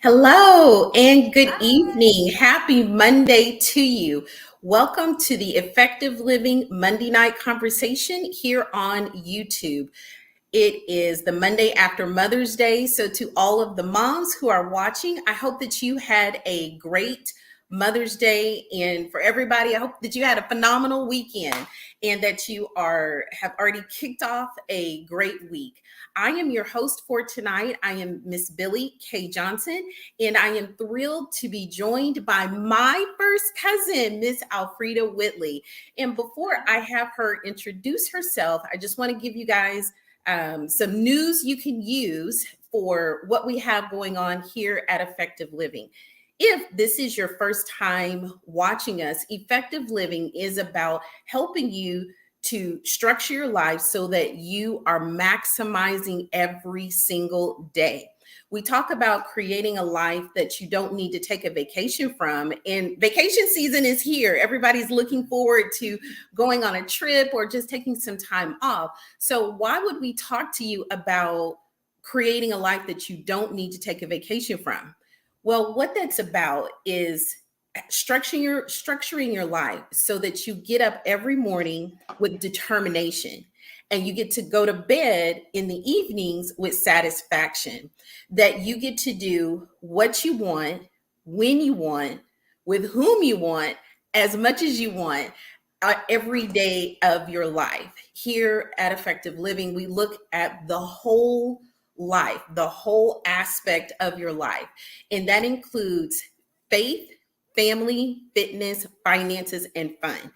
Hello and good Hi. evening. Happy Monday to you. Welcome to the Effective Living Monday Night Conversation here on YouTube. It is the Monday after Mother's Day. So, to all of the moms who are watching, I hope that you had a great Mother's Day. And for everybody, I hope that you had a phenomenal weekend and that you have already kicked off a great week. I am your host for tonight. I am Miss Billie K. Johnson, and I am thrilled to be joined by my first cousin, Miss Alfreda Whitley. And before I have her introduce herself, I just want to give you guys some news you can use for what we have going on here at Effective Living. If this is your first time watching us, Effective Living is about helping you to structure your life so that you are maximizing every single day. We talk about creating a life that you don't need to take a vacation from. And vacation season is here. Everybody's looking forward to going on a trip or just taking some time off. So, why would we talk to you about creating a life that you don't need to take a vacation from? Well, what that's about is structuring your life so that you get up every morning with determination and you get to go to bed in the evenings with satisfaction, that you get to do what you want, when you want, with whom you want, as much as you want, every day of your life. Here at Effective Living, we look at the whole life, the whole aspect of your life. And that includes faith, family, fitness, finances, and fun.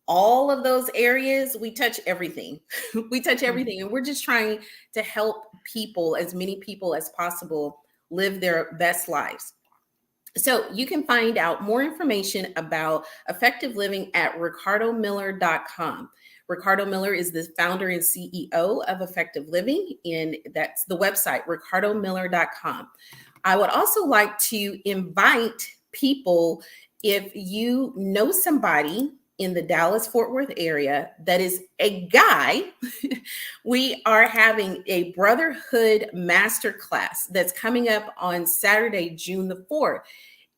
All of those areas, we touch everything. We touch everything. And we're just trying to help people, as many people as possible, live their best lives. So you can find out more information about effective living at ricardomiller.com. Ricardo Miller is the founder and CEO of Effective Living, and that's the website, ricardomiller.com. I would also like to invite people, if you know somebody in the Dallas Fort Worth area that is a guy, we are having a brotherhood masterclass that's coming up on Saturday, June the 4th.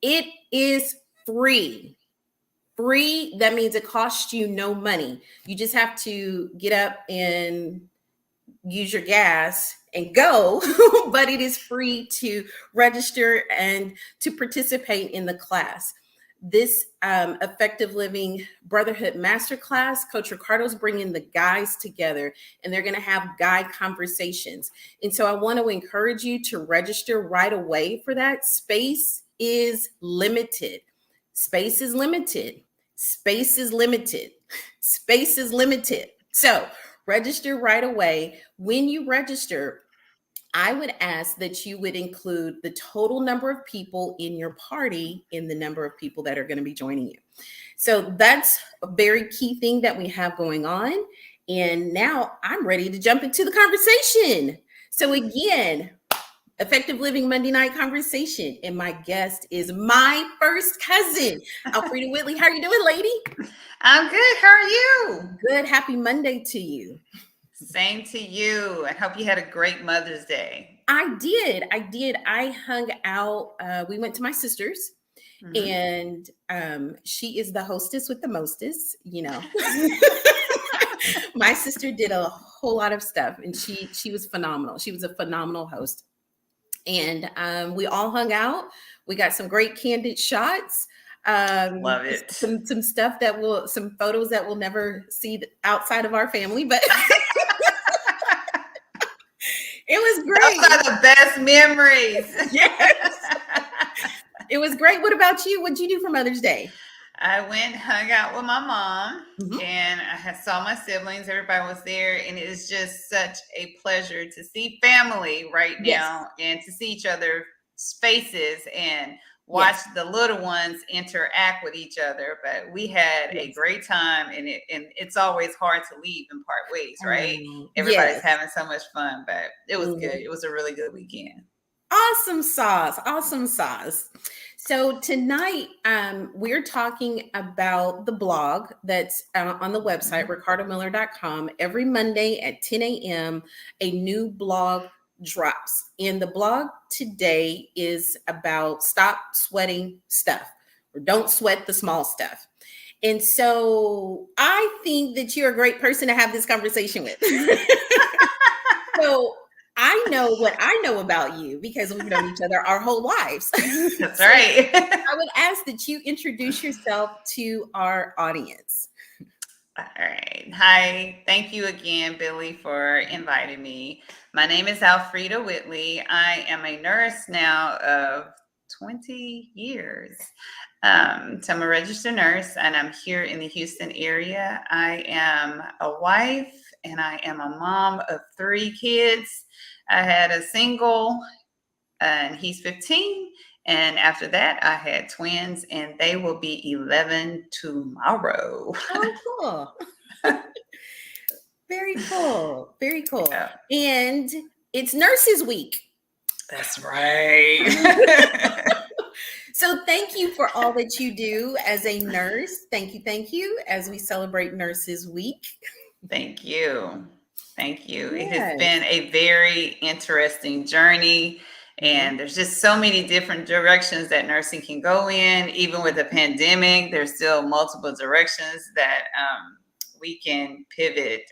It is free. Free, that means it costs you no money. You just have to get up and use your gas and go, but it is free to register and to participate in the class. This Effective Living Brotherhood Masterclass, Coach Ricardo's bringing the guys together and they're going to have guy conversations. And so I want to encourage you to register right away for that. Space is limited. Space is limited. Space is limited. Space is limited. So register right away. When you register, I would ask that you would include the total number of people in your party in the number of people that are going to be joining you. So that's a very key thing that we have going on. And now I'm ready to jump into the conversation. So again, Effective Living Monday Night Conversation. And my guest is my first cousin, Alfreda Whitley. How are you doing, lady? I'm good. How are you? Good. Happy Monday to you. Same to you. I hope you had a great Mother's Day. I did. I hung out. We went to my sister's, Mhm. and she is the hostess with the mostest, you know. My sister did a whole lot of stuff, and she was phenomenal. She was a phenomenal host. And we all hung out. We got some great candid shots. Love it. Some stuff some photos that we'll never see outside of our family, but it was Those great. are the best memories. Yes, it was great. What about you? What'd you do for Mother's Day? I went and hung out with my mom Mhm. and saw my siblings. Everybody was there. And it is just such a pleasure to see family right Yes, now and to see each other's faces and watch yes, the little ones interact with each other. But we had a yes. great time, and it's always hard to leave and part ways, right? Everybody's Yes. having so much fun, but it was good. Mhm. It was a really good weekend. Awesome sauce. Awesome sauce. So tonight, we're talking about the blog that's on the website, Mhm. ricardomiller.com. Every Monday at 10 a.m., a new blog drops. And the blog today is about stop sweating stuff, or don't sweat the small stuff. And so I think that you're a great person to have this conversation with. So I know what I know about you because we've known each other our whole lives. That's So right. I would ask that you introduce yourself to our audience. All right. Hi. Thank you again, Billie, for inviting me. My name is Alfreda Whitley. I am a nurse now of 20 years. So I'm a registered nurse and I'm here in the Houston area. I am a wife and I am a mom of 3 kids. I had a single and he's 15. And after that, I had twins and they will be 11 tomorrow. Oh, cool. Very cool. Very cool. Yeah. And it's Nurses Week. That's right. So thank you for all that you do as a nurse. Thank you. Thank you. As we celebrate Nurses Week. Thank you. Thank you. It Yes. has been a very interesting journey. And there's just so many different directions that nursing can go in. Even with the pandemic, there's still multiple directions that we can pivot.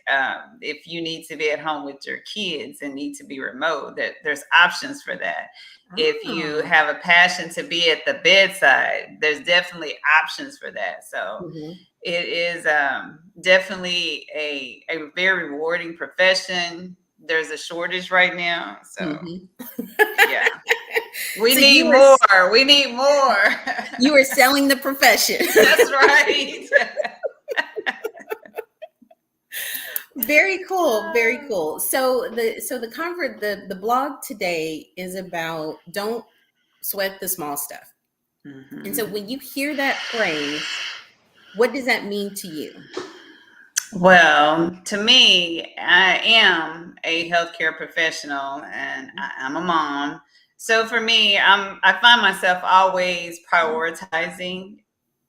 If you need to be at home with your kids and need to be remote, that there's options for that. If you have a passion to be at the bedside, there's definitely options for that. So it is definitely a very rewarding profession. There's a shortage right now. So yeah. We need more. We need more. You are selling the profession. That's right. Very cool. Very cool. So the blog today is about don't sweat the small stuff. And so when you hear that phrase, what does that mean to you? Well, to me, I am a healthcare professional and I'm a mom. So for me, I find myself always prioritizing,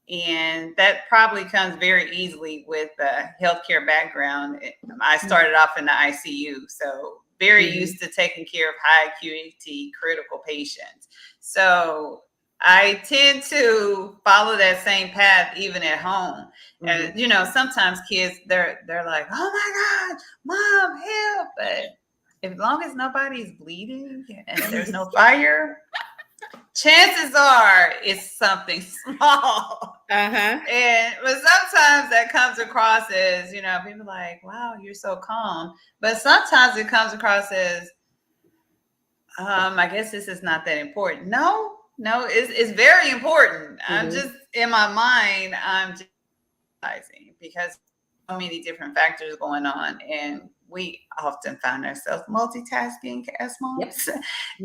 and that probably comes very easily with a healthcare background. I started off in the ICU, so very used to taking care of high acuity critical patients. So I tend to follow that same path even at home. And you know, sometimes kids they're like, "Oh my God, mom, help!" But as long as nobody's bleeding and there's no fire, chances are it's something small. But sometimes that comes across as, you know, people like, "Wow, you're so calm." But sometimes it comes across as, I guess this is not that important. No, it's very important. I'm just in my mind, I'm just realizing because so many different factors going on, and we often find ourselves multitasking as moms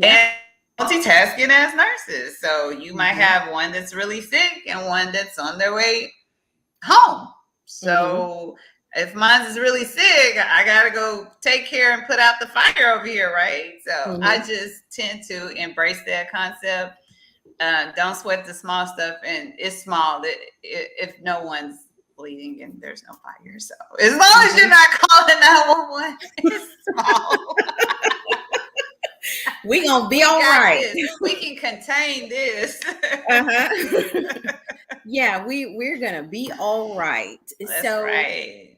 and multitasking as nurses. So you might have one that's really sick and one that's on their way home. So if mine is really sick, I gotta go take care and put out the fire over here, right? So I just tend to embrace that concept. Don't sweat the small stuff, and it's small. If no one's bleeding and there's no fire, so as long as you're not calling 911, it's small. We gonna be all right. We can contain this. Yeah, we're gonna be all right. That's right.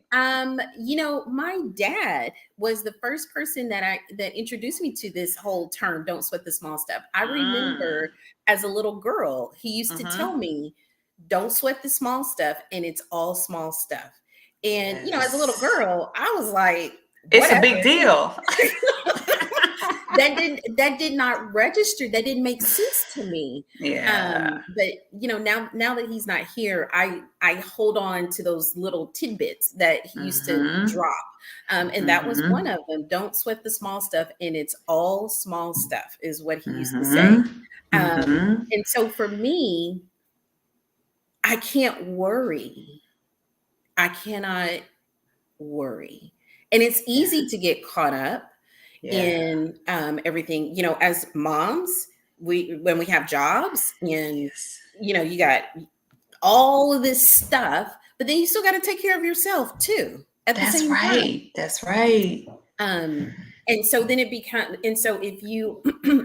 You know, my dad was the first person that introduced me to this whole term, don't sweat the small stuff. I remember as a little girl, he used to tell me, don't sweat the small stuff, and it's all small stuff. And you know, as a little girl, I was like, it's a big deal. that did not register. That didn't make sense to me. But you know, now that he's not here, I hold on to those little tidbits that he used to drop. And that was one of them. Don't sweat the small stuff, and it's all small stuff is what he used to say. And so for me, I can't worry. I cannot worry. And it's easy to get caught up in everything, you know, as moms, when we have jobs and, you know, you got all of this stuff, but then you still got to take care of yourself too. At the same time. That's right. And so then it becomes, and so if you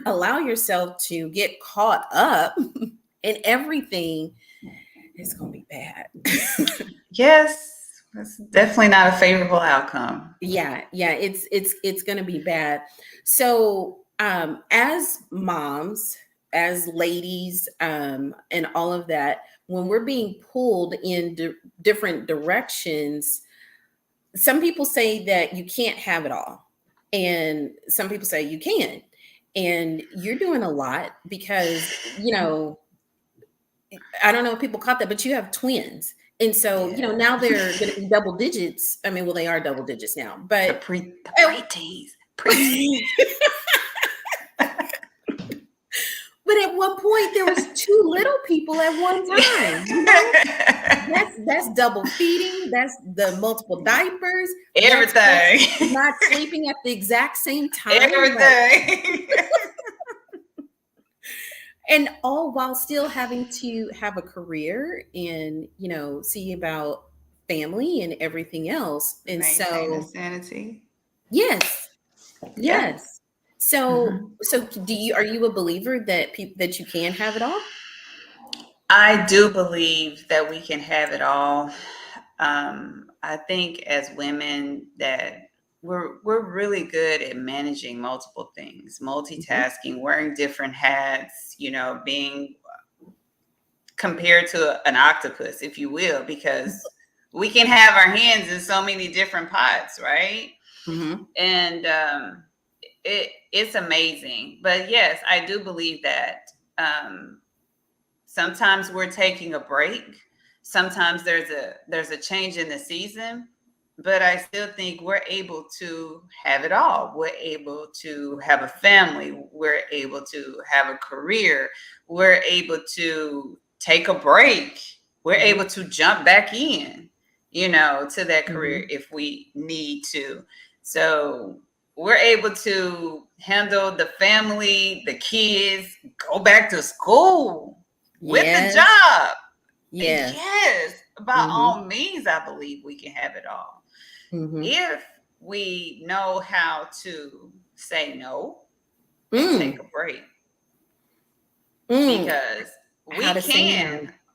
allow yourself to get caught up in everything, it's going to be bad. Yes, that's definitely not a favorable outcome. Yeah, it's going to be bad. So, as moms, as ladies, and all of that, when we're being pulled in different directions, some people say that you can't have it all, and some people say you can. And you're doing a lot because, I don't know if people caught that, but you have twins. And so, Yeah. now they're going to be double digits. I mean, well, they are double digits now, but The preteens. Preteens. but at one point there was two little people at one time. That's double feeding. That's the multiple diapers. Everything. Not sleeping at the exact same time. Everything. And all while still having to have a career and, see about family and everything else. And Maintain so, sanity. yes. Yeah. So are you a believer that that you can have it all? I do believe that we can have it all. I think as women that we're really good at managing multiple things, multitasking, wearing different hats, being compared to an octopus, if you will, because we can have our hands in so many different pots, right? Mm-hmm. And it's amazing. But yes, I do believe that sometimes we're taking a break. Sometimes there's a change in the season, but I still think we're able to have it all. We're able to have a family. We're able to have a career. We're able to take a break. We're able to jump back in, to that career if we need to. So we're able to handle the family, the kids, go back to school with the job. Yes, by all means, I believe we can have it all. If we know how to say no and take a break. Because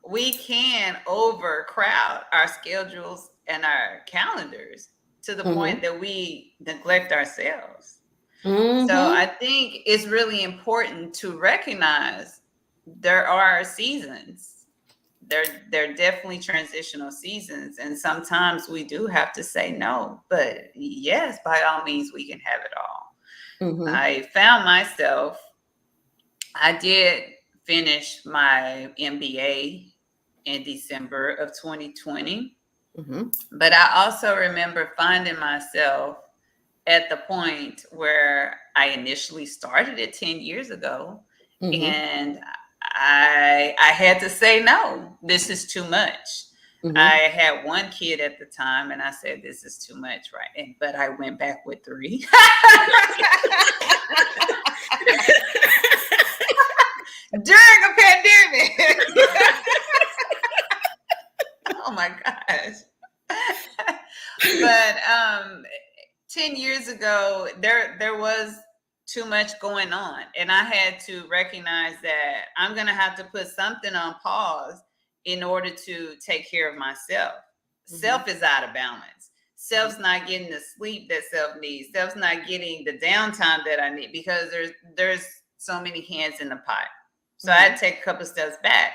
we can overcrowd our schedules and our calendars to the point that we neglect ourselves. So I think it's really important to recognize there are seasons. They're definitely transitional seasons, and sometimes we do have to say no. But yes, by all means, we can have it all. I found myself. I did finish my MBA in December of 2020, but I also remember finding myself at the point where I initially started it 10 years ago, and I had to say no. This is too much. I had one kid at the time, and I said, "This is too much," right? But I went back with 3 during a pandemic. Oh my gosh! But 10 years ago, there was too much going on, and I had to recognize that I'm going to have to put something on pause in order to take care of myself. Self is out of balance. Self's not getting the sleep that self needs. Self's not getting the downtime that I need because there's so many hands in the pot. So I had to take a couple steps back.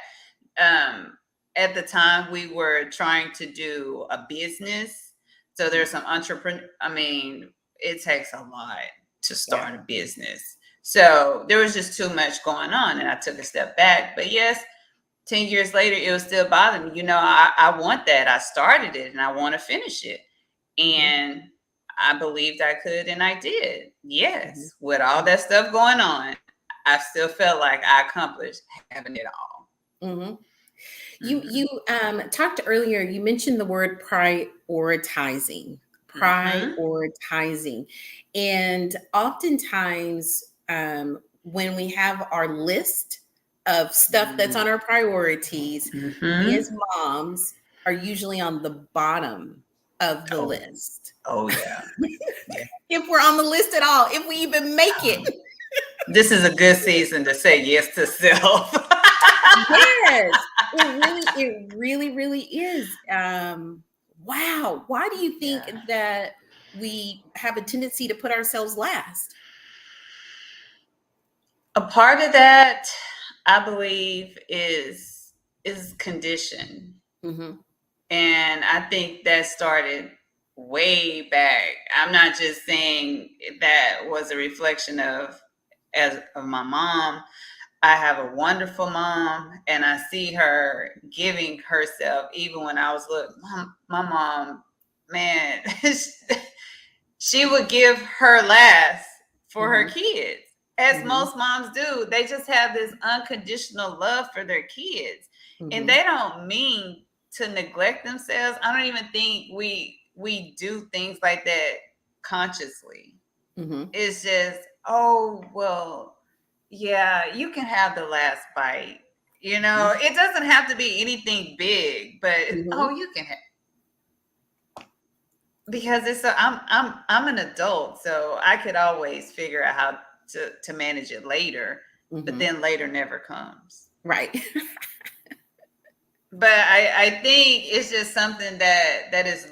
At the time, we were trying to do a business. So there's some it takes a lot to start a business. So there was just too much going on, and I took a step back. But yes, 10 years later, it was still bothering me. I want that. I started it, and I want to finish it. And I believed I could, and I did. Yes, with all that stuff going on, I still felt like I accomplished having it all. You talked earlier, you mentioned the word prioritizing. And oftentimes, when we have our list of stuff that's on our priorities, we as moms are usually on the bottom of the Oh, list. oh yeah. Yeah. If we're on the list at all, if we even make it. This is a good season to say yes to self. Yes, it really is. Wow. Why do you think Yeah. that we have a tendency to put ourselves last? A part of that, I believe, is condition. Mm-hmm. And I think that started way back. I'm not just saying that was a reflection of my mom. I have a wonderful mom, and I see her giving herself even when I was little. My mom, man, she would give her last for her Mm-hmm. kids, as Mm-hmm. most moms do. They just have this unconditional love for their kids, and Mm-hmm. they don't mean to neglect themselves. I don't even think we do things like that consciously. Mm-hmm. It's just, oh well, yeah, you can have the last bite. It doesn't have to be anything big, but Mm-hmm. oh, you can have, because I'm an adult, so I could always figure out how to manage it later, but Mm-hmm. then later never comes. Right. But I think it's just something that is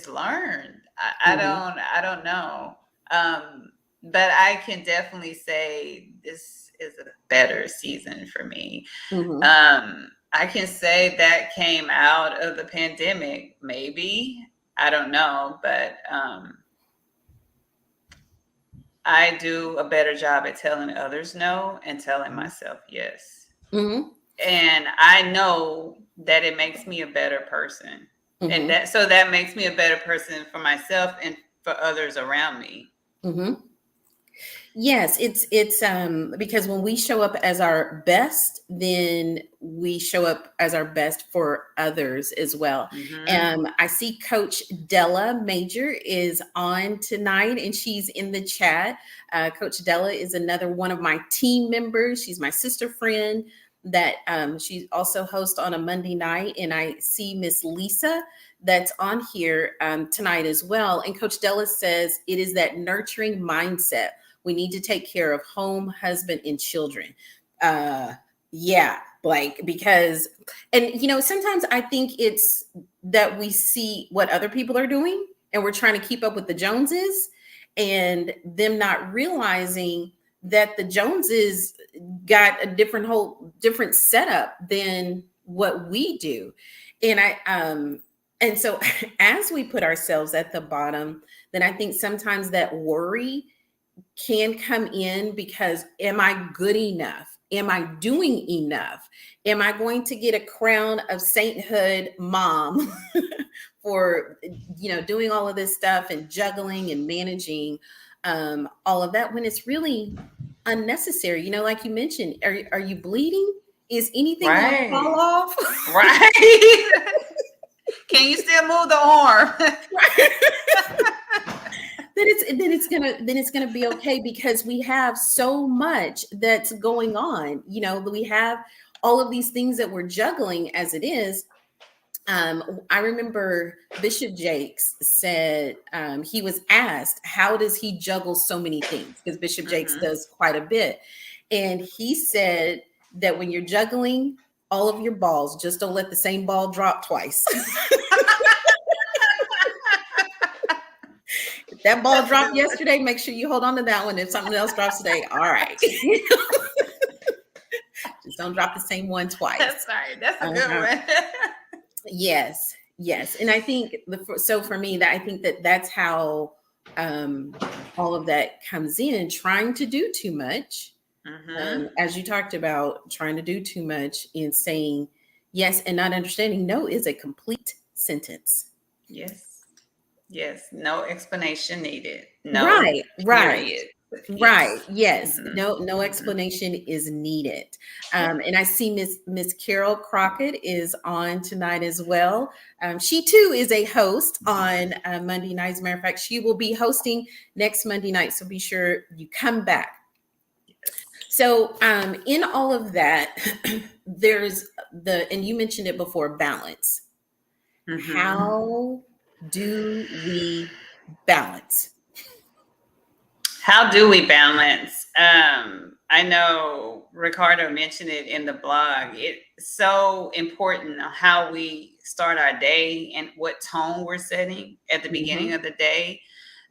learned. Mm-hmm. I don't know. But I can definitely say this is a better season for me. Mm-hmm. I can say that came out of the pandemic, maybe. I don't know, but I do a better job at telling others no and telling myself yes. Mm-hmm. And I know that it makes me a better person. And Mm-hmm. that makes me a better person for myself and for others around me. Mm-hmm. Yes, it's because when we show up as our best, then we show up as our best for others as well. Mm-hmm. I see Coach Della Major is on tonight, and she's in the chat. Coach Della is another one of my team members. She's my sister friend that she also hosts on a Monday night, and I see Miss Lisa that's on here tonight as well. And Coach Della says it is that nurturing mindset. We need to take care of home, husband, and children. Yeah, like, because, and sometimes I think it's that we see what other people are doing and we're trying to keep up with the Joneses, and them not realizing that the Joneses got a different setup than what we do. And so as we put ourselves at the bottom, then I think sometimes that worry can come in, because am I good enough? Am I doing enough? Am I going to get a crown of sainthood mom for doing all of this stuff and juggling and managing all of that, when it's really unnecessary? Like you mentioned, are you bleeding? Is anything going to fall Right. off? Right. Can you still move the arm? then it's gonna be okay, because we have so much that's going on. We have all of these things that we're juggling as it is. I remember Bishop Jakes said, he was asked, how does he juggle so many things? Because Bishop Jakes Mm-hmm. does quite a bit. And he said that when you're juggling all of your balls, just don't let the same ball drop twice. If that ball dropped yesterday, make sure you hold on to that one. If something else drops today, all right. Just don't drop the same one twice. That's right. That's a good one. Yes. And I think so for me, that I think that's how all of that comes in, trying to do too much. Mm-hmm. As you talked about, trying to do too much in saying yes and not understanding no is a complete sentence. Yes. No explanation needed. No. Right. Period. Right. Yes. Mm-hmm. No explanation is needed. And I see Miss Carol Crockett is on tonight as well. She too is a host on Monday nights. As a matter of fact, she will be hosting next Monday night. So be sure you come back. So in all of that, there's and you mentioned it before, balance. Mm-hmm. How do we balance? How do we balance? I know Ricardo mentioned it in the blog. It's so important how we start our day and what tone we're setting at the beginning of the day.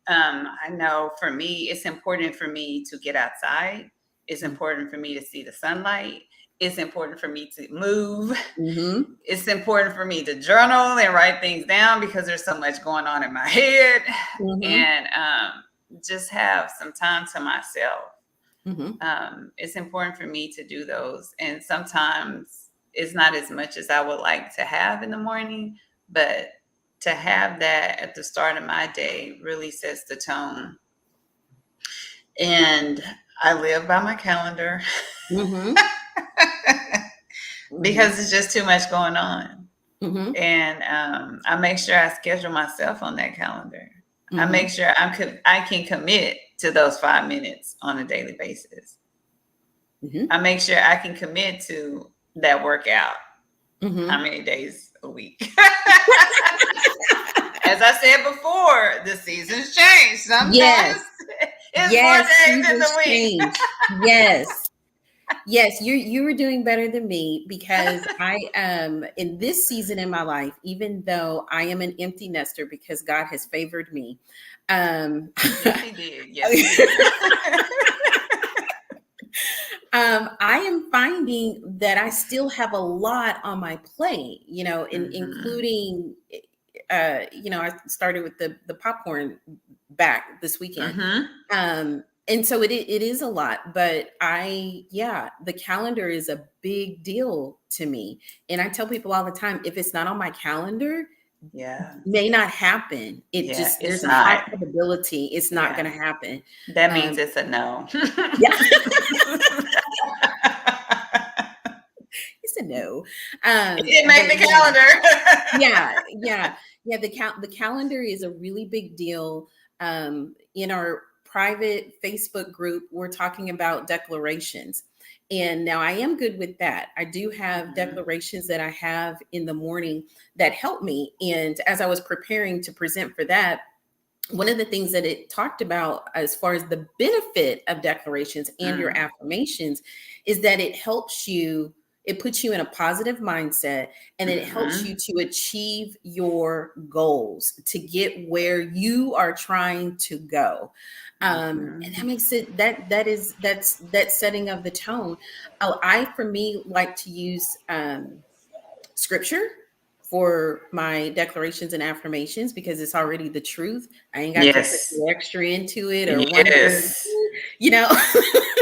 I know for me, it's important for me to get outside. It's important for me to see the sunlight. It's important for me to move. Mm-hmm. It's important for me to journal and write things down because there's so much going on in my head. Mm-hmm. And just have some time to myself. Mm-hmm. It's important for me to do those. And sometimes it's not as much as I would like to have in the morning, but to have that at the start of my day really sets the tone. And I live by my calendar Mm-hmm. because it's just too much going on. Mm-hmm. And I make sure I schedule myself on that calendar. I Mm-hmm. make sure I can commit to those 5 minutes on a daily basis. Mm-hmm. I make sure I can commit to that workout. Mm-hmm. How many days a week? As I said before, the seasons change. Sometimes Yes. it's Yes. 4 days in the Seasons week. change. Yes. Yes, you were doing better than me because I am in this season in my life, even though I am an empty nester because God has favored me. Yes, he did. Yes, he did. I am finding that I still have a lot on my plate, including, I started with the popcorn back this weekend. And so it is a lot, but the calendar is a big deal to me. And I tell people all the time, if it's not on my calendar, may not happen. There's a high probability it's not going to happen. That means it's a no. Yeah. It's a no. It didn't make the calendar. Yeah. The calendar is a really big deal. In our private Facebook group, we're talking about declarations. And now I am good with that. I do have declarations that I have in the morning that help me. And as I was preparing to present for that, one of the things that it talked about as far as the benefit of declarations and your affirmations is that it helps you, it puts you in a positive mindset, and it helps you to achieve your goals, to get where you are trying to go. And that makes it that's setting of the tone. For me, like to use scripture for my declarations and affirmations because it's already the truth. I ain't got to put the extra into it or wonder,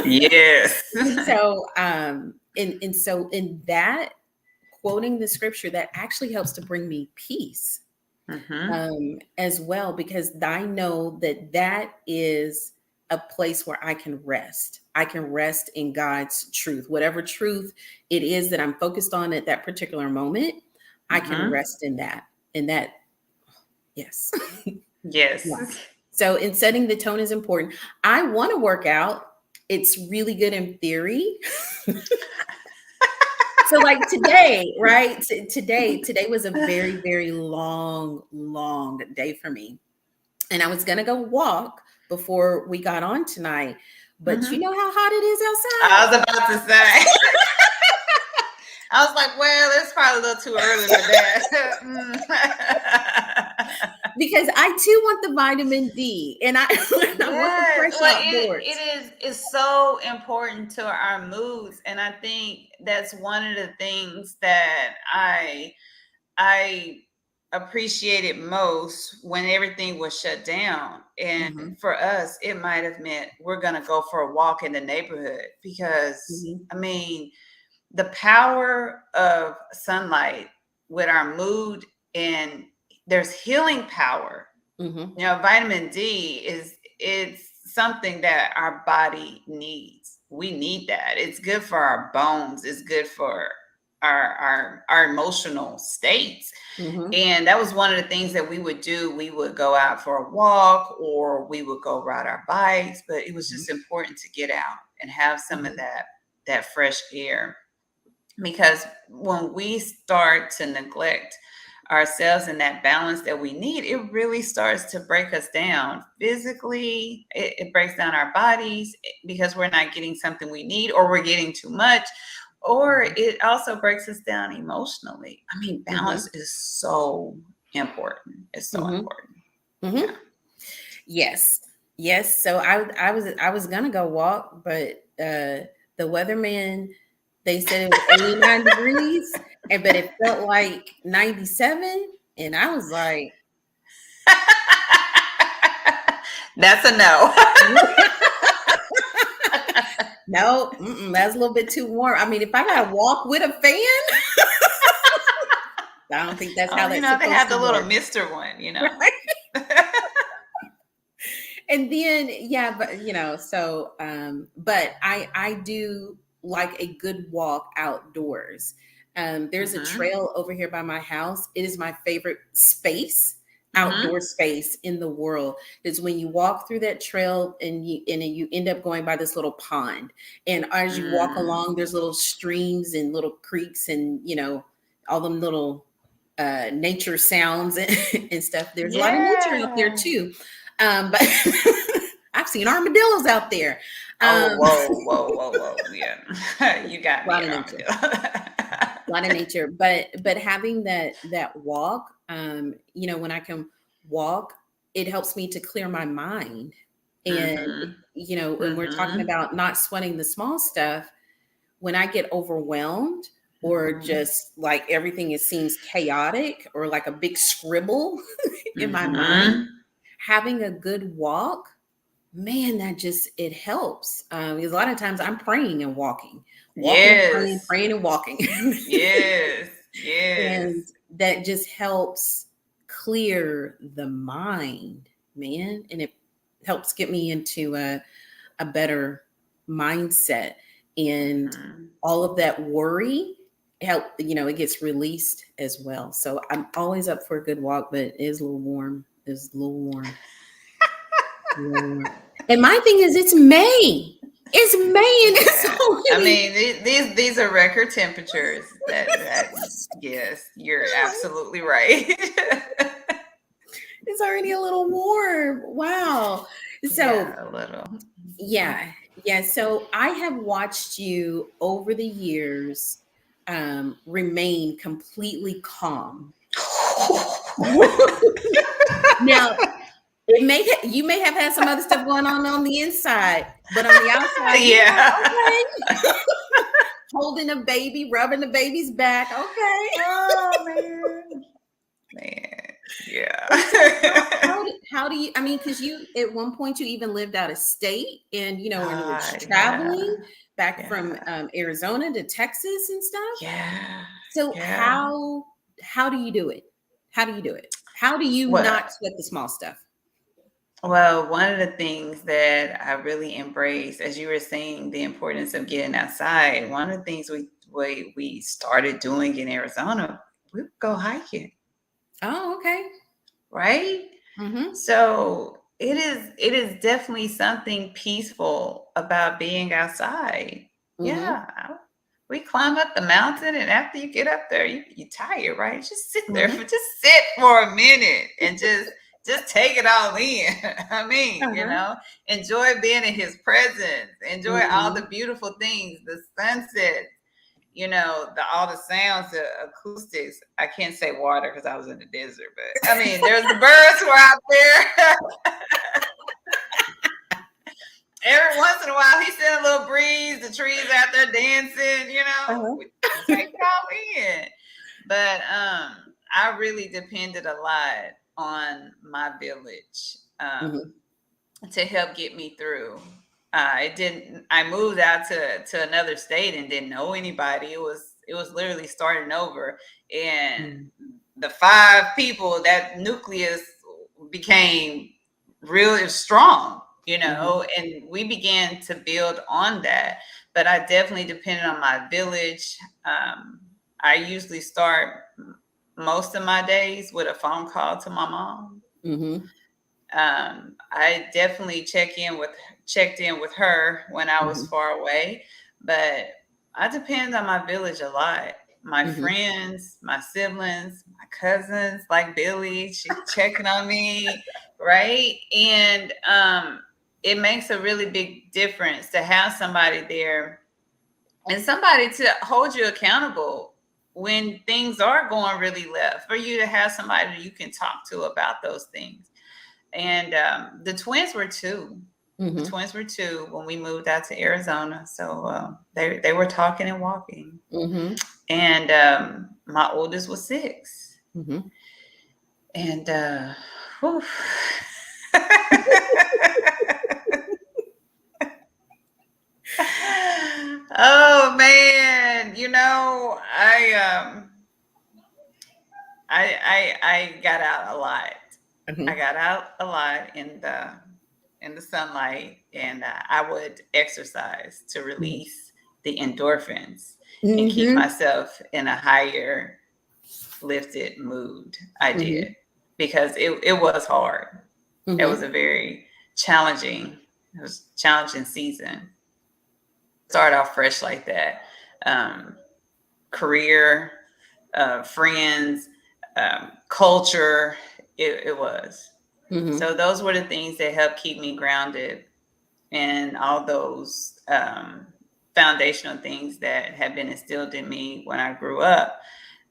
Yes. And so in that, quoting the scripture, that actually helps to bring me peace as well, because I know that is a place where I can rest. I can rest in God's truth, whatever truth it is that I'm focused on at that particular moment. I can rest in that. Yes. Yes. Yeah. So in setting the tone is important. I want to work out. It's really good in theory. So like today, right? Today was a very, very long day for me. And I was going to go walk before we got on tonight. But you know how hot it is outside? I was about to say. I was like, well, it's probably a little too early for that. Because I too want the vitamin D, and I want the fresh outdoors. It's so important to our moods, and I think that's one of the things that I appreciated most when everything was shut down. And for us, it might have meant we're gonna go for a walk in the neighborhood because I mean, the power of sunlight with our mood, and there's healing power. Vitamin D it's something that our body needs. We need that. It's good for our bones. It's good for our emotional states. And that was one of the things that we would do. We would go out for a walk or we would go ride our bikes, but it was just important to get out and have some of that fresh air. Because when we start to neglect ourselves in that balance that we need, it really starts to break us down physically. It breaks down our bodies because we're not getting something we need, or we're getting too much, or it also breaks us down emotionally. I mean, balance is so important. It's so important. Yeah. Yes. So I was gonna go walk, but the weatherman, they said it was 89 degrees, but it felt like 97, and I was like, That's a no. no, that's a little bit too warm. I mean, if I gotta walk with a fan, I don't think that's how that's they have supposed the to little work. Mister one, Right? And then so but I do like a good walk outdoors. There's a trail over here by my house. It is my favorite space, outdoor space in the world. Is when you walk through that trail and you end up going by this little pond, and as you walk along, there's little streams and little creeks, and all them little nature sounds and stuff. There's a lot of nature out there too. But I've seen armadillos out there. Whoa. Yeah. You got me. A lot of nature. But having that walk, when I can walk, it helps me to clear my mind. And when we're talking about not sweating the small stuff, when I get overwhelmed or just like everything seems chaotic or like a big scribble in my mind, having a good walk, man, it helps. Because a lot of times I'm praying and walking, praying and walking. Yes. And that just helps clear the mind, man. And it helps get me into a better mindset. And all of that worry it gets released as well. So I'm always up for a good walk, but it is a little warm. It's a little warm. And my thing is, it's May. It's May, and it's already... I mean, these are record temperatures. Yes, you're absolutely right. It's already a little warm. Wow. So a little. Yeah. So I have watched you over the years remain completely calm. Now, you may have had some other stuff going on the inside, but on the outside, okay. Holding a baby, rubbing the baby's back, okay. Oh man, yeah. How do you? I mean, because you at one point you even lived out of state, and when you were traveling back from Arizona to Texas and stuff. Yeah. So how do you do it? How do you do it? How do you not sweat the small stuff? Well, one of the things that I really embrace, as you were saying, the importance of getting outside. One of the things we started doing in Arizona, we would go hiking. Oh, okay. Right? So it is definitely something peaceful about being outside. Yeah. We climb up the mountain, and after you get up there, you're tired, right? Just sit there sit for a minute and just take it all in. I mean, enjoy being in his presence, enjoy all the beautiful things, the sunset, all the sounds, the acoustics. I can't say water because I was in the desert, but I mean, there's the birds who are out there. Every once in a while, he's sending a little breeze. The trees out there dancing, we take it all in. But I really depended a lot on my village to help get me through. I moved out to another state and didn't know anybody. It was literally starting over, and the 5 people, that nucleus became really strong, and we began to build on that. But I definitely depended on my village. I usually start most of my days with a phone call to my mom. I definitely checked in with her when I was far away, but I depend on my village a lot. my friends, my siblings, my cousins, like Billie, she's checking on me, right? And it makes a really big difference to have somebody there and somebody to hold you accountable when things are going really left, for you to have somebody that you can talk to about those things. And the twins were 2. Mm-hmm. The twins were 2 when we moved out to Arizona. So they were talking and walking. Mm-hmm. And my oldest was 6. Mm-hmm. And oh man, I got out a lot. Mm-hmm. I got out a lot in the sunlight, and I would exercise to release the endorphins and keep myself in a higher lifted mood. I did, because it was hard. It was a very challenging season. Start off fresh like that. Career, friends, culture, it was. So those were the things that helped keep me grounded, and all those foundational things that had been instilled in me when I grew up.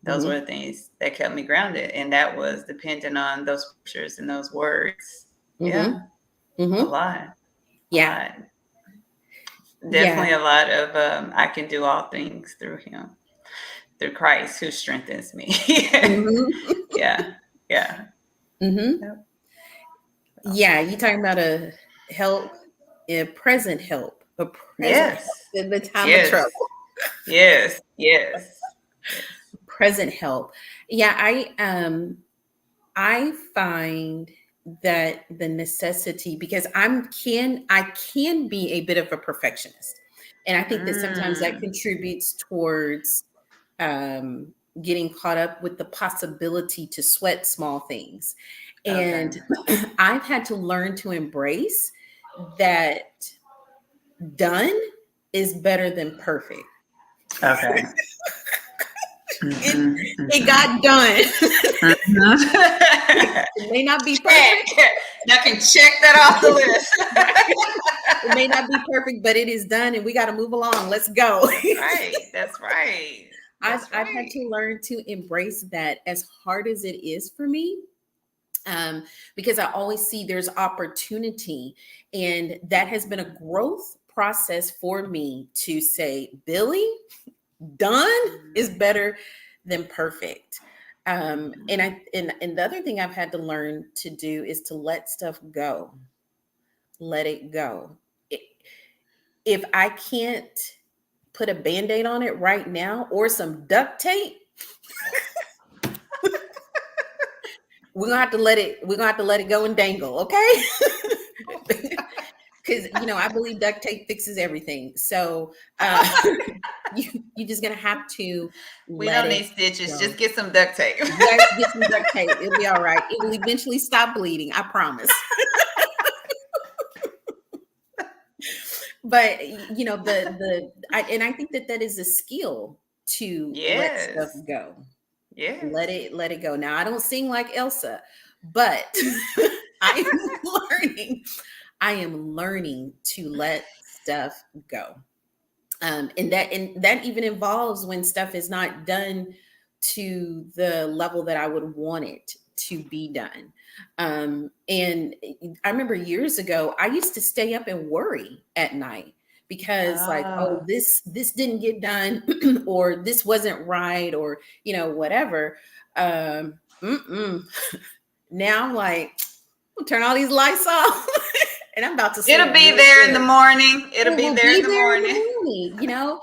Those were the things that kept me grounded, and that was dependent on those scriptures and those words. Yeah, a lot. Yeah, definitely a lot of I can do all things through Him, through Christ who strengthens me. Yeah. Yep. Yeah, you talking about a present help, a present help in the time of trouble. Yes. Present help. Yeah, I find that the necessity, because I can be a bit of a perfectionist, and I think that sometimes that contributes towards getting caught up with the possibility to sweat small things. And I've had to learn to embrace that done is better than perfect. Okay. It got done. It may not be perfect. I can check that off the list. It may not be perfect, but it is done, and we got to move along. Let's go. That's right. I've had to learn to embrace that, as hard as it is for me. Because I always see there's opportunity, and that has been a growth process for me to say, Billie, done is better than perfect. And the other thing I've had to learn to do is to let stuff go. Let it go. If I can't put a Band-Aid on it right now, or some duct tape, we're gonna have to let it go and dangle, okay? Because I believe duct tape fixes everything. So you're just gonna have to. We don't need stitches. Go. Just get some duct tape. Get some duct tape. It'll be all right. It will eventually stop bleeding. I promise. But I think that is a skill to let stuff go. Yeah. Let it go. Now, I don't sing like Elsa, but I am learning to let stuff go. And that even involves when stuff is not done to the level that I would want it to be done. And I remember years ago, I used to stay up and worry at night because this didn't get done, or this wasn't right, or whatever. Now I'm like, I'll turn all these lights off. And I'm about to sleep. It'll be there in the morning. It'll be there in the morning.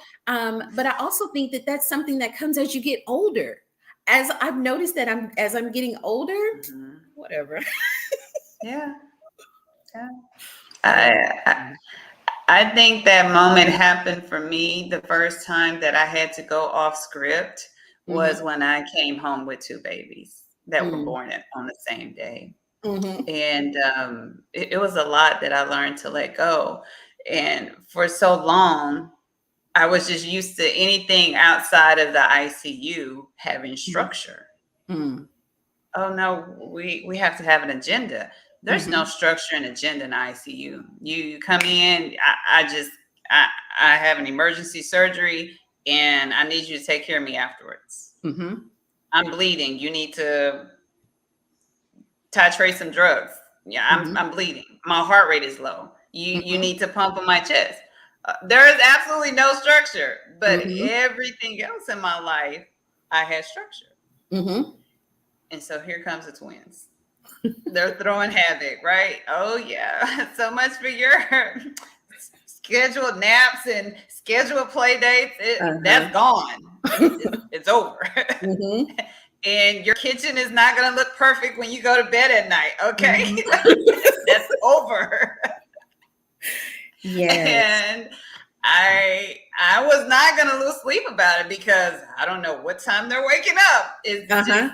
But I also think that that's something that comes as you get older. As I've noticed that as I'm getting older, whatever. Yeah. I think that moment happened for me the first time that I had to go off script was when I came home with 2 babies that were born on the same day. And it was a lot that I learned to let go. And for so long, I was just used to anything outside of the ICU having structure. Mm-hmm. Oh no, we have to have an agenda. There's no Mm-hmm. structure and agenda in ICU. You come in, I have an emergency surgery and I need you to take care of me afterwards. Mm-hmm. I'm bleeding. You need to titrate some drugs. Yeah, Mm-hmm. I'm bleeding. My heart rate is low. You Mm-hmm. need to pump on my chest. There is absolutely no structure, but Mm-hmm. everything else in my life, I had structure. Mm-hmm. And so here comes the twins. They're throwing havoc, right? Oh yeah, so much for your scheduled naps and scheduled play dates. That's gone. It's over. Mm-hmm. And your kitchen is not going to look perfect when you go to bed at night. Okay, Mm-hmm. that's over. Yes. And I was not going to lose sleep about it because I don't know what time they're waking up. It's Uh-huh.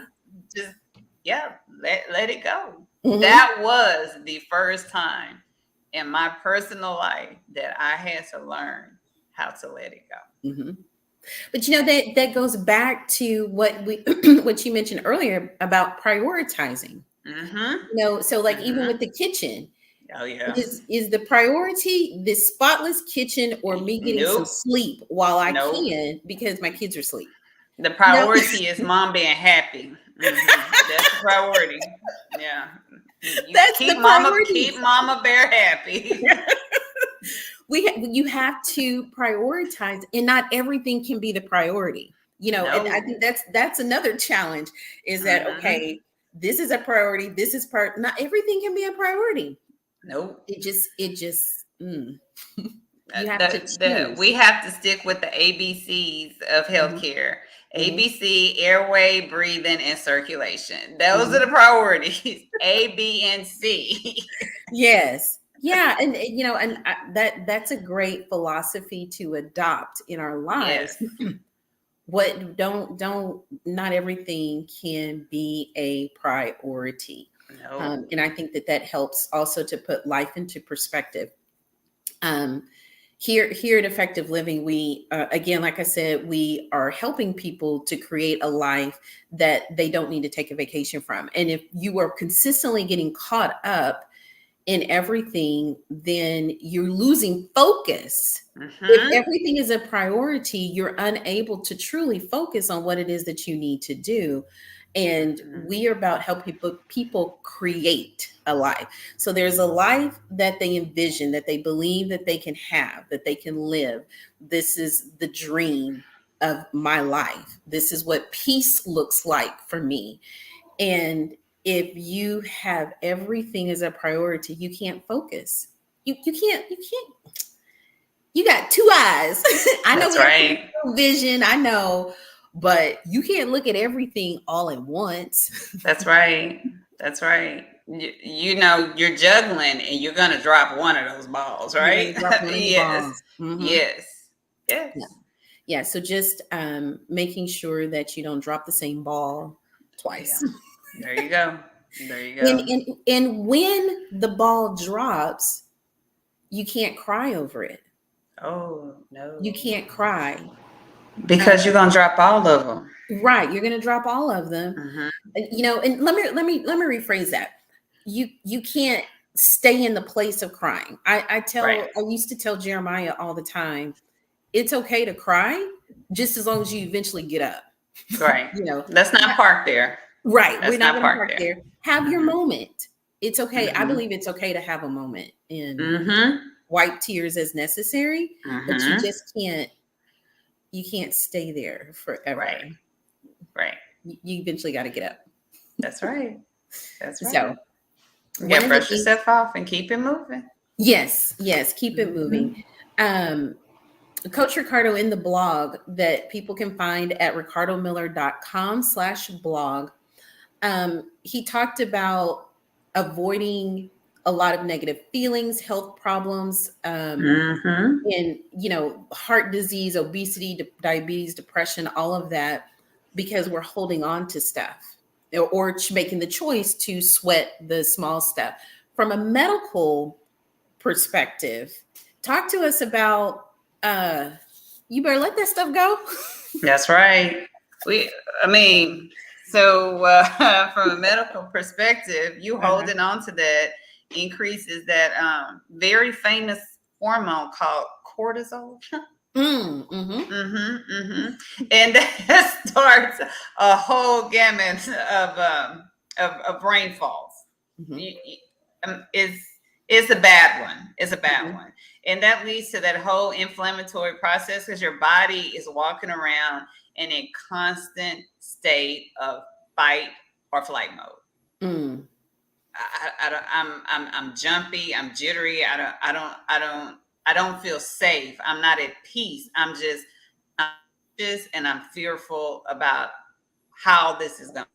just yeah, let it go. Mm-hmm. That was the first time in my personal life that I had to learn how to let it go. Mm-hmm. But that goes back to what we what you mentioned earlier about prioritizing. Mm-hmm. So like even Mm-hmm. with the kitchen, Oh yeah. is the priority this spotless kitchen or me getting some Nope. sleep while I Nope. can because my kids are asleep? The No. priority is mom being happy. Mm-hmm. That's the priority. Yeah. You That's the priority. keep mama bear happy. You have to prioritize, and not everything can be the priority. And I No. think that's another challenge is that Mm-hmm. okay, this is a priority, this is not everything can be a priority. Nope. You have to choose. We have to stick with the ABCs of healthcare. Mm-hmm. ABC, airway, breathing, and circulation. Those Mm-hmm. are the priorities. A, B, and C. Yes. Yeah, and that's a great philosophy to adopt in our lives. Yes. What don't not everything can be a priority. No. And I think that helps also to put life into perspective. Here at Effective Living, we again, like I said, we are helping people to create a life that they don't need to take a vacation from. And if you are consistently getting caught up in everything, then you're losing focus. If Mm-hmm. everything is a priority, you're unable to truly focus on what it is that you need to do. And Mm-hmm. we are about helping people create a life. So there's a life that they envision, that they believe that they can have, that they can live. This is the dream of my life. This is what peace looks like for me. And if you have everything as a priority, you can't focus. You got two eyes. I know That's we have right. vision, I know, but you can't look at everything all at once. That's right. That's right. You're juggling and you're going to drop one of those balls, You're right? going to drop one of the Yes. balls. Mm-hmm. Yes. Yes. Yeah. Yeah. So just making sure that you don't drop the same ball twice. Yeah. There you go. There you And, go. and when the ball drops, you can't cry over it. Oh, no. You can't cry. Because you're going to drop all of them. Right. You're going to drop all of them. Mm-hmm. And let me rephrase that. You can't stay in the place of crying. I Right. used to tell Jeremiah all the time, it's okay to cry just as long as you eventually get up. Right. Let's not park there. Right. Let's We're not not going to park park there. there. Have your Mm-hmm. moment. It's okay. I Mm-hmm. believe it's okay to have a moment and Mm-hmm. wipe tears as necessary, but you Mm-hmm. just can't stay there forever. Right. Right. You eventually got to get up. That's right. That's right. So you got to brush yourself off and keep it moving. Yes. Keep it moving. Coach Ricardo in the blog that people can find at ricardomiller.com/blog. He talked about avoiding a lot of negative feelings, health problems, and heart disease, obesity, diabetes, depression, all of that, because we're holding on to stuff or making the choice to sweat the small stuff. From a medical perspective, talk to us about you better let that stuff go. That's right. I mean, so from a medical perspective, you holding on to that increases that very famous hormone called cortisol. And that starts a whole gamut of brain falls. It's a bad one. It's a bad one. And that leads to that whole inflammatory process because your body is walking around in a constant state of fight or flight mode. I'm jumpy. I'm jittery. I don't feel safe. I'm not at peace. I'm anxious and I'm fearful about how this is going.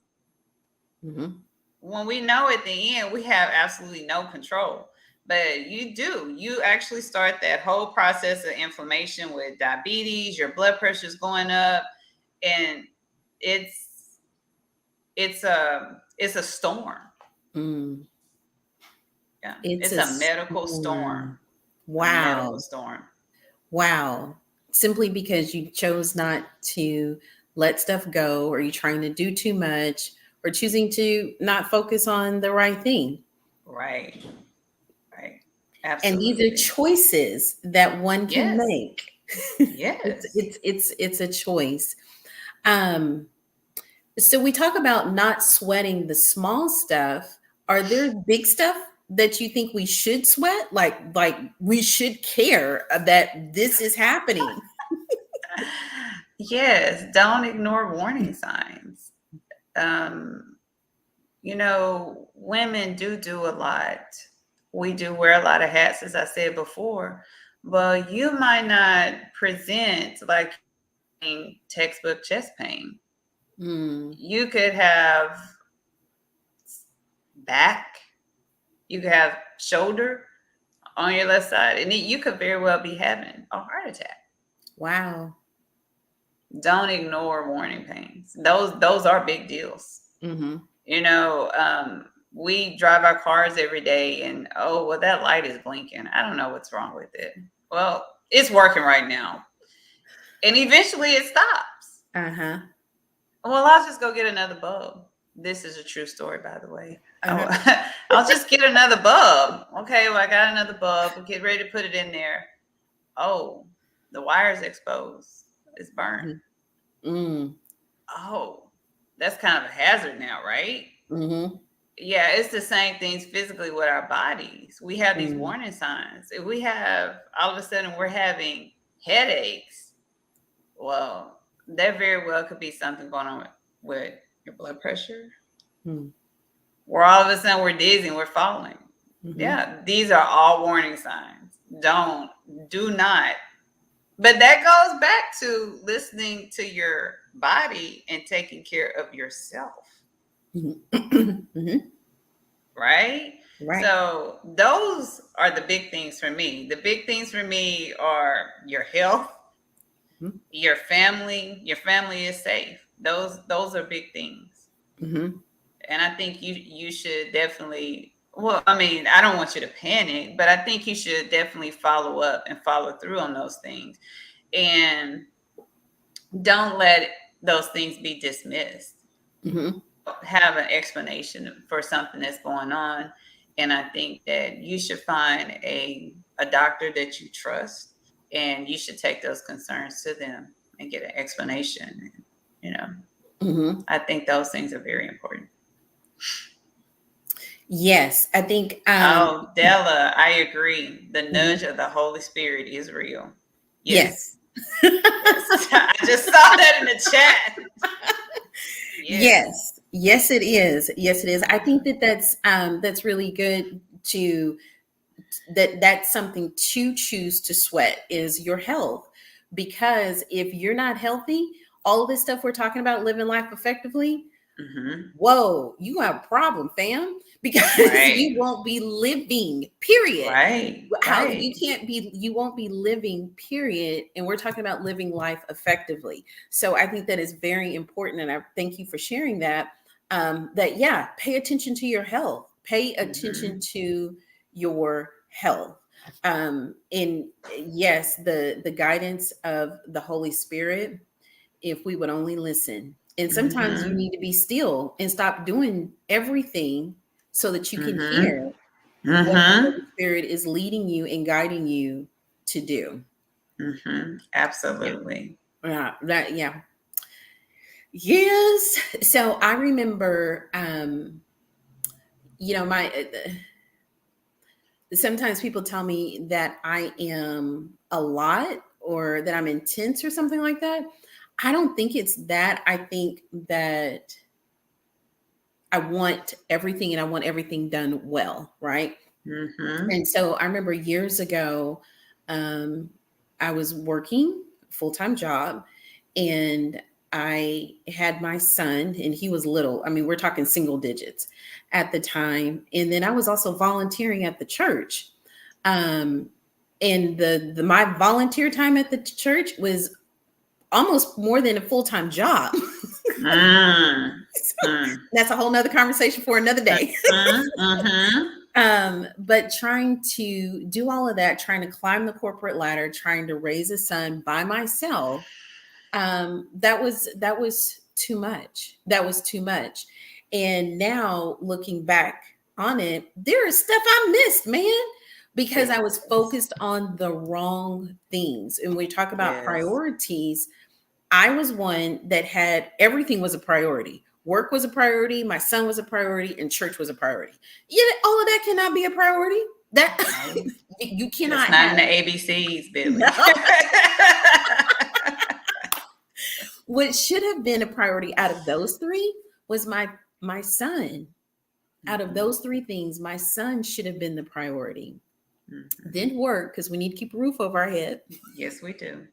When we know at the end, we have absolutely no control. But you actually start that whole process of inflammation with diabetes, your blood pressure is going up, and it's a storm. Yeah, it's a medical storm. Wow. A medical storm. Wow. Simply because you chose not to let stuff go, or you're trying to do too much, or choosing to not focus on the right thing. Right. Absolutely. And these are choices that one can make. Yes. It's a choice. So we talk about not sweating the small stuff. Are there big stuff that you think we should sweat? Like we should care that this is happening? Yes. Don't ignore warning signs. Women do a lot. We do wear a lot of hats, as I said before, but you might not present like textbook chest pain. You could have back, you could have shoulder on your left side, and you could very well be having a heart attack. Wow. Don't ignore warning pains. Those are big deals. We drive our cars every day and, that light is blinking. I don't know what's wrong with it. Well, it's working right now. And eventually it stops. Well, I'll just go get another bulb. This is a true story, by the way. I'll just get another bulb. Okay, well, I got another bulb. We'll get ready to put it in there. Oh, the wire's exposed. It's burned. Oh, that's kind of a hazard now, right? Yeah, it's the same things physically with our bodies. We have these warning signs. If we have, all of a sudden, we're having headaches, well, there very well could be something going on with your blood pressure. Where all of a sudden we're dizzy and we're falling. Yeah, these are all warning signs. Do not. But that goes back to listening to your body and taking care of yourself. Right? So those are the big things for me. The big things for me are your health, your family. Your family is safe. Those are big things. And I think you should definitely, well, I mean, I don't want you to panic, but I think you should definitely follow up and follow through on those things. And don't let those things be dismissed. Have an explanation for something that's going on. And I think that you should find a doctor that you trust, and you should take those concerns to them and get an explanation. I think those things are very important. Yes, I think. Della, I agree. The nudge of the Holy Spirit is real. Yes. I just saw that in the chat. Yes, it is. Yes, it is. I think that's really good that's something to choose to sweat is your health, because if you're not healthy, all of this stuff we're talking about, living life effectively, whoa, you have a problem, fam, because you won't be living, period. You won't be living, period. And we're talking about living life effectively. So I think that is very important. And I thank you for sharing that. Pay attention to your health. Pay attention to your health. And yes, the guidance of the Holy Spirit, if we would only listen. And sometimes you Mm-hmm. need to be still and stop doing everything so that you can Mm-hmm. hear what the Mm-hmm. Holy Spirit is leading you and guiding you to do. Mm-hmm. Yeah. Absolutely. Yeah. Yes. So I remember, my sometimes people tell me that I am a lot or that I'm intense or something like that. I don't think it's that. I think that I want everything and I want everything done well, right? Mm-hmm. And so I remember years ago, um, I was working full-time job and I had my son and he was little. I mean, we're talking single digits at the time. And then I was also volunteering at the church. Um, and the my volunteer time at the church was almost more than a full-time job. Mm-hmm. That's a whole nother conversation for another day. Mm-hmm. But trying to do all of that, trying to climb the corporate ladder, trying to raise a son by myself, that was too much. That was too much. And now looking back on it, there is stuff I missed, man, because I was Yes. focused on the wrong things. And we talk about Yes. priorities. I was one that had everything was a priority. Work was a priority, my son was a priority, and church was a priority. All of that cannot be a priority. That No, you that's cannot not in have. the ABCs, Billy. No. What should have been a priority out of those three was my son. Out of Mm-hmm. those three things, my son should have been the priority. Mm-hmm. Then work, because we need to keep a roof over our head, Yes, we do.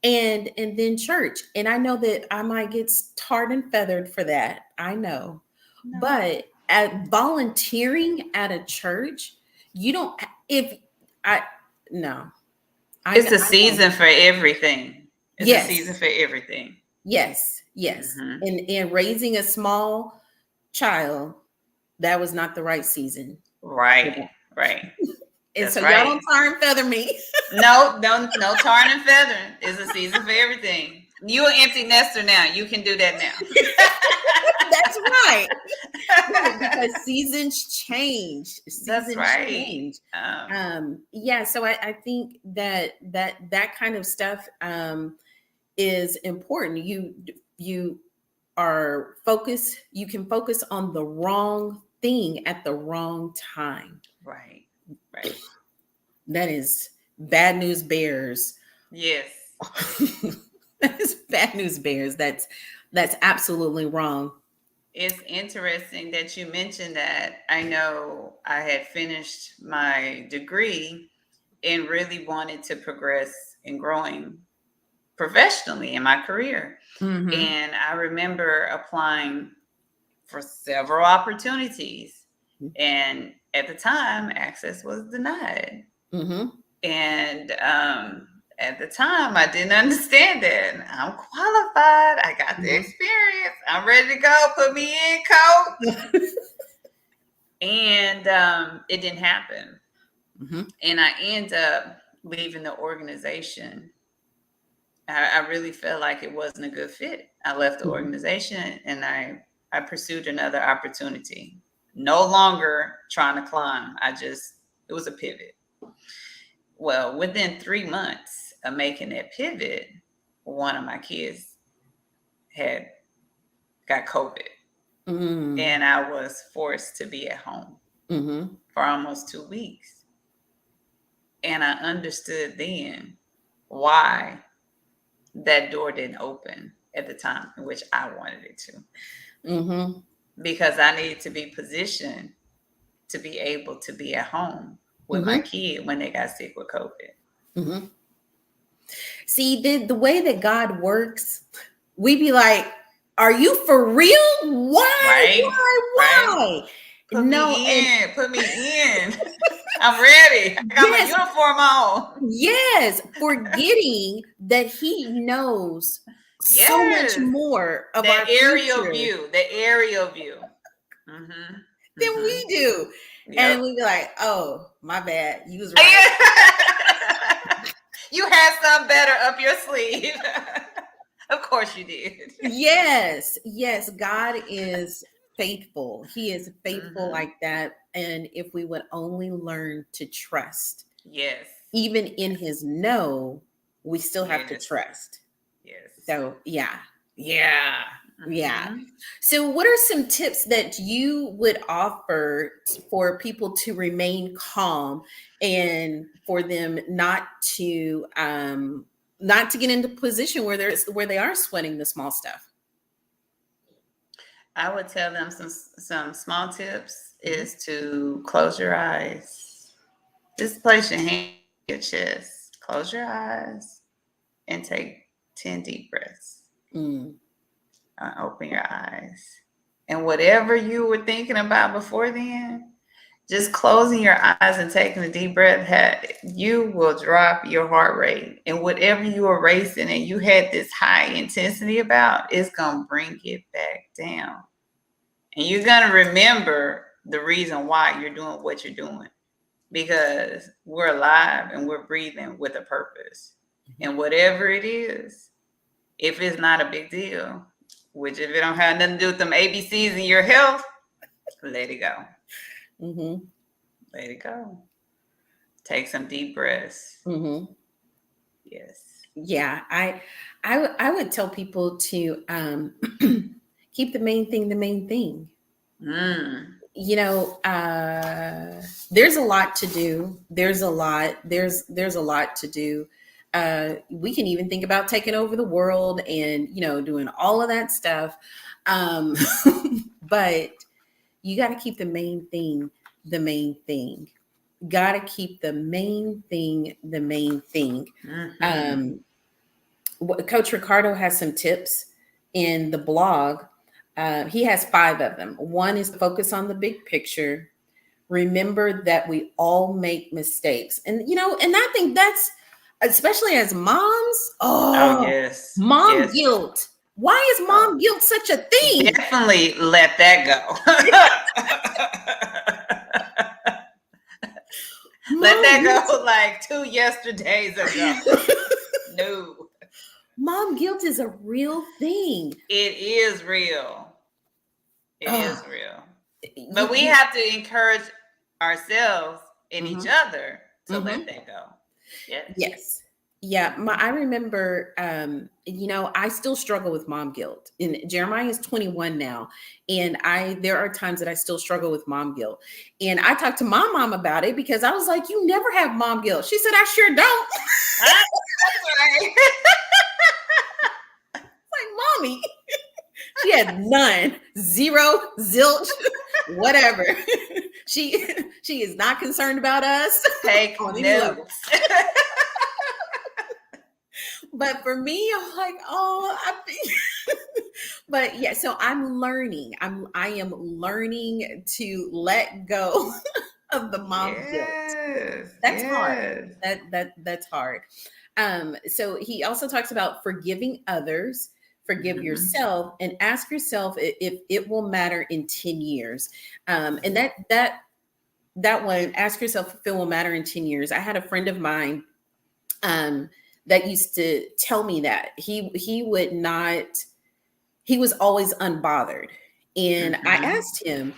and then church. And I know that I might get tarred and feathered for that. I know. No. But at volunteering at a church, you don't if I no. It's a I know. season for everything. It's a season Yes. for everything. Yes. Mm-hmm. And raising a small child, that was not the right season for Right. that. Right. And so That's y'all right. don't tar and feather me. No, no, no tarring and feathering. It's a season for everything. You an empty nester now. You can do that That's right. Right, now. because seasons change. That's Seasons right. change. Yeah, so I think that kind of stuff is important. You are focused, you can focus on the wrong thing at the wrong time. Right. Right. That is bad news bears. Yes. That is bad news bears. That's absolutely wrong. It's interesting that you mentioned that. I know I had finished my degree and really wanted to progress in growing professionally in my career. Mm-hmm. And I remember applying for several opportunities. And at the time, access was denied. Mm-hmm. And at the time, I didn't understand that. I'm qualified. I got the experience. I'm ready to go. Put me in, coach. And it didn't happen. Mm-hmm. And I end up leaving the organization. I really felt like it wasn't a good fit. I left the organization and I pursued another opportunity. No longer trying to climb. It was a pivot. Well, within 3 months of making that pivot, one of my kids had got COVID. Mm-hmm. And I was forced to be at home Mm-hmm. for almost 2 weeks. And I understood then why that door didn't open at the time in which I wanted it to. Mm-hmm. Because I needed to be positioned to be able to be at home with my Mm-hmm. kid when they got sick with COVID. Mm-hmm. See, the way that God works, we be like, "Are you for real? Why? Right? Right? Why? Put No, and me in. Put me in. I'm ready. I got my yes, uniform on. yes, forgetting that He knows so much Yes. more of That our aerial future. view. The aerial view. Mm-hmm. than we do. Yep. And we'd be like, oh, my bad. You was right. You had some better up your sleeve. Of course you did. Yes. God is faithful. He is faithful like that. And if we would only learn to trust, yes, even in his no, we still have to trust. Yes. So, yeah. So, what are some tips that you would offer for people to remain calm and for them not to get into a position where they are sweating the small stuff? I would tell them some small tips is to close your eyes. Just place your hand on your chest. Close your eyes and take 10 deep breaths. Open your eyes. And whatever you were thinking about before then, just closing your eyes and taking a deep breath, you will drop your heart rate. And whatever you were racing and you had this high intensity about, it's going to bring it back down. And you're going to remember the reason why you're doing what you're doing. Because we're alive and we're breathing with a purpose. And whatever it is, if it's not a big deal, which if it don't have nothing to do with them ABCs in your health, let it go. Let it go. Take some deep breaths. Yes. Yeah, I would tell people to keep the main thing the main thing. You know, there's a lot to do. There's a lot to do. We can even think about taking over the world and, doing all of that stuff. But you got to keep the main thing the main thing. Got to keep the main thing the main thing. Coach Ricardo has some tips in the blog. He has 5 of them. One is focus on the big picture. Remember that we all make mistakes. And, and I think that's, especially as moms. Oh yes. Mom guilt. Why is mom guilt such a thing? Definitely let that go. Let that go like 2 yesterdays ago. No. Mom guilt is a real thing. It is real. It is real. But we have to encourage ourselves and each other to let that go. Yes. Yeah. I remember, I still struggle with mom guilt. And Jeremiah is 21 now. And there are times that I still struggle with mom guilt. And I talked to my mom about it because I was like, you never have mom guilt. She said, I sure don't. Like, mommy, she had none, 0, zilch, whatever. She is not concerned about us. Take notes. But for me, I'm like, but yeah, so I'm learning. I am learning to let go of the mom guilt. That's hard. That's hard. So he also talks about forgiving others, forgive yourself, and ask yourself if it will matter in 10 years. And that one, ask yourself if it will matter in 10 years. I had a friend of mine that used to tell me that he would not, he was always unbothered. And I asked him,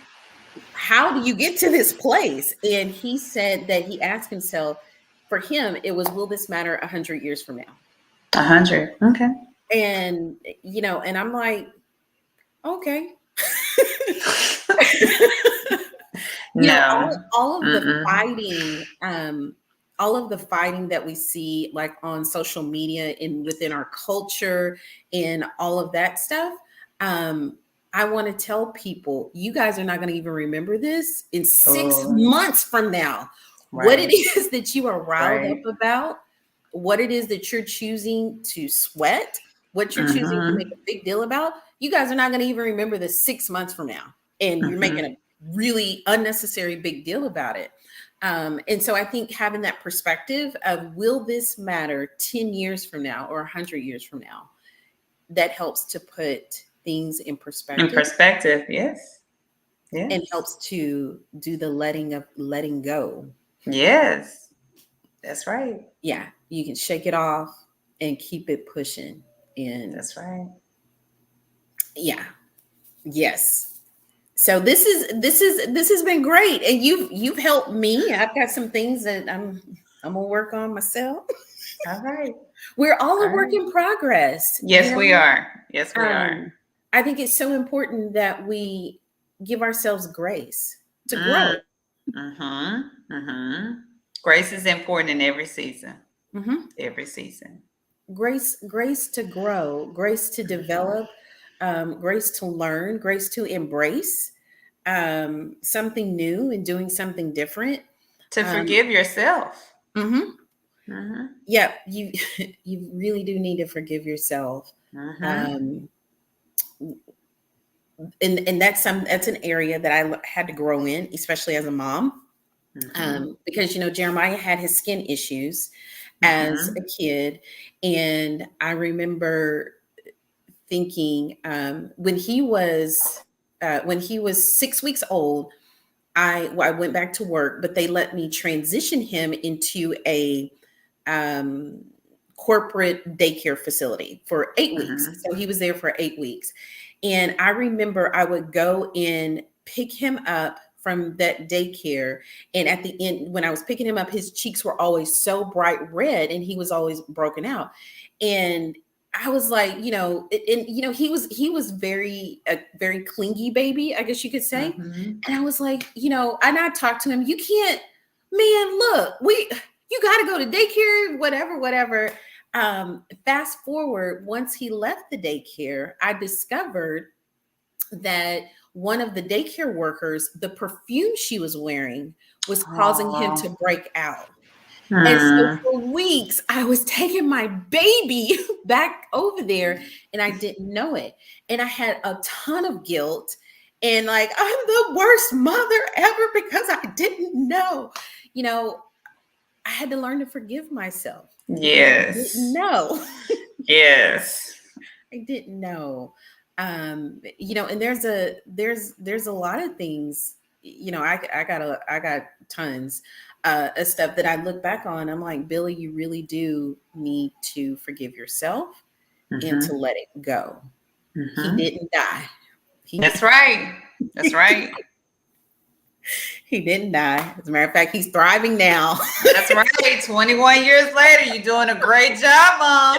how do you get to this place? And he said that he asked himself, for him, it was, will this matter 100 years from now? 100. Okay. And, and I'm like, okay. All of the fighting, all of the fighting that we see like on social media and within our culture and all of that stuff. I want to tell people, you guys are not going to even remember this in 6 months from now. Right. What it is that you are riled up about, what it is that you're choosing to sweat, what you're choosing to make a big deal about, you guys are not going to even remember this 6 months from now. And you're making a really unnecessary big deal about it. And so I think having that perspective of, will this matter 10 years from now or 100 years from now, that helps to put things in perspective. In perspective, yes. and Yes. helps to do the letting go. Yes. That's right. Yeah, you can shake it off and keep it pushing. And That's right. yeah, yes. So this has been great, and you've helped me. I've got some things that I'm gonna work on myself. All right. We're all All a work right. in progress, Yes, we are. Yes, we are. Um, I think it's so important that we give ourselves grace to Mm. grow. Mm-hmm. Mm-hmm. Grace is important in every season. Mhm. Every season. Grace to grow, grace to Mm-hmm. develop, grace to learn, grace to embrace something new and doing something different. To Um, forgive yourself. mhm. Mm-hmm. Yeah, you you really do need to forgive yourself. Mm-hmm. Um, and that's an area that had to grow in, especially as a mom. Mm-hmm. Because Jeremiah had his skin issues as a Mm-hmm. kid, and I remember thinking when he was 6 weeks old, I went back to work, but they let me transition him into a um, corporate daycare facility for 8 weeks. Mm-hmm. So he was there for 8 weeks. And I remember I would go and pick him up from that daycare. And at the end, when I was picking him up, his cheeks were always so bright red and he was always broken out. And I was like, he was a very clingy baby, I guess you could say. Mm-hmm. And I was like, and I talked to him, you can't, man, look, you got to go to daycare, whatever. Fast forward, once he left the daycare, I discovered that one of the daycare workers, the perfume she was wearing was causing him to Oh. break out. And so Mm. for weeks, I was taking my baby back over there and I didn't know it. And I had a ton of guilt and like, I'm the worst mother ever because I didn't know. You know, I had to learn to forgive myself because I didn't Yes. know. Yes. I didn't know. And there's a lot of things, I got tons of stuff that I look back on. I'm like, Billy, you really do need to forgive yourself and to Mm-hmm. let it go. He Mm-hmm. didn't die. He That's right. That's right. he didn't die. As a matter of fact, he's thriving now. That's right. 21 years later, you're doing a great job, Mom.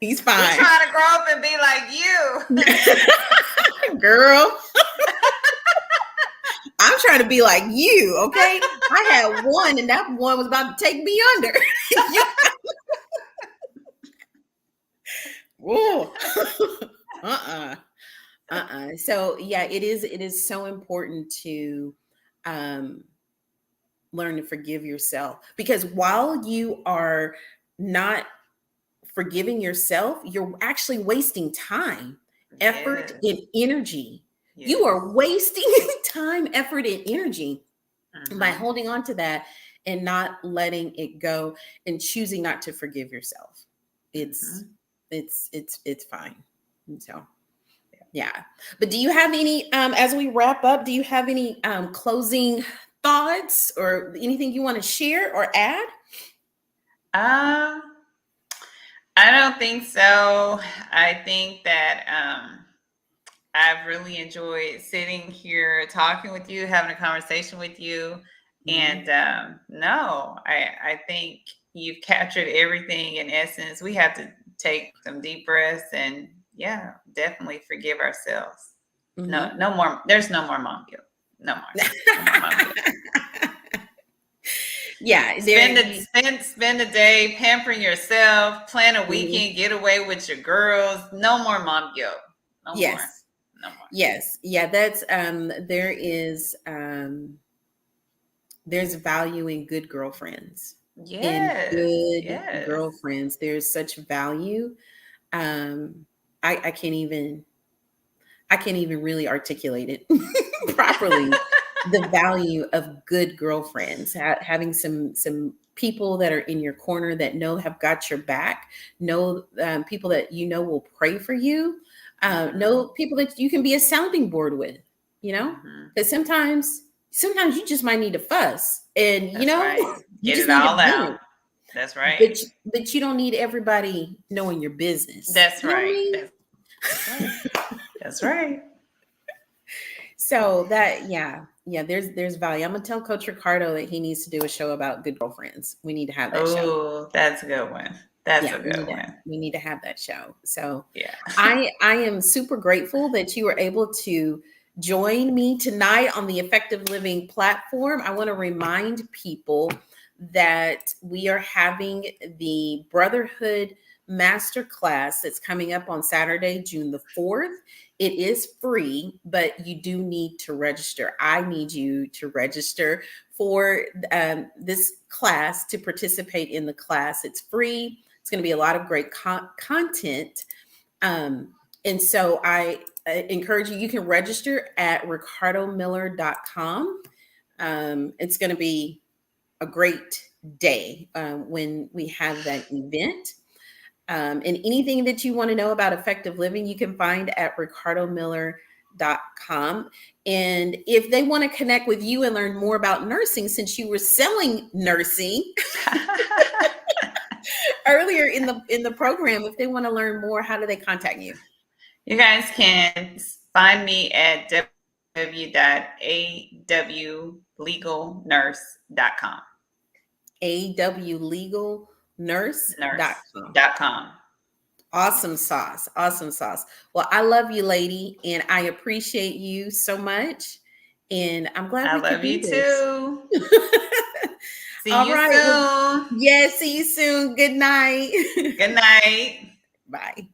He's We fine. trying to grow up and be like you. Girl. I'm trying to be like you, okay? I had one, and that one was about to take me under. Whoa. So yeah, it is so important to um, learn to forgive yourself, because while you are not forgiving yourself, you're actually wasting time, effort, Yes. and energy. You Yes. are wasting time, effort, and energy by Mm-hmm. holding on to that and not letting it go and choosing not to forgive yourself. It's Mm-hmm. it's fine. And so yeah. But do you have any as we wrap up, do you have any closing thoughts or anything you want to share or add? Um, I don't think so. I think that I've really enjoyed sitting here talking with you, having a conversation with you. Mhm. And no, I think you've captured everything in essence. We have to take some deep breaths and yeah, definitely forgive ourselves. No, Mhm. no more. There's no more mom guilt. No more. No more mom guilt. Yeah, Spend the spend the day pampering yourself. Plan a mhm. weekend getaway with your girls. No more mom guilt. No more. Yes. No more. Yes. Yeah, that's there's value in good girlfriends. In Yes. good Yes. girlfriends, there's such value. Um, I I can't even really articulate it properly. The value of good girlfriends, having some people that are in your corner that have got your back, know people that will pray for you, know people that you can be a sounding board with, because sometimes you just might need to fuss, and That's right. you Get just it need to all out. vent. That's right. But you don't need everybody knowing your business. That's You know what I right. mean? That's right. That's right. So there's value. I'm gonna tell Coach Ricardo that he needs to do a show about good girlfriends. We need to have that show. Oh, that's a good one. That's a good one. We need to have that show. So Yeah. I am super grateful that you were able to join me tonight on the Effective Living platform. I want to remind people that we are having the Brotherhood Masterclass that's coming up on Saturday, June the 4th. It is free, but you do need to register. I need you to register for this class, to participate in the class. It's free. It's going to be a lot of great content. And so I encourage you, you can register at ricardomiller.com. It's going to be a great day when we have that event. And anything that you want to know about effective living, you can find at ricardomiller.com. And if they want to connect with you and learn more about nursing, since you were selling nursing earlier in the program, if they want to learn more, how do they contact you? You guys can find me at www.awlegalnurse.com. awlegalnurse.com. Awesome sauce. Awesome sauce. Well, I love you, lady, and I appreciate you so much. And I'm glad we could do this. I love you too. See you soon. Well, yeah, see you soon. Good night. Good night. Bye.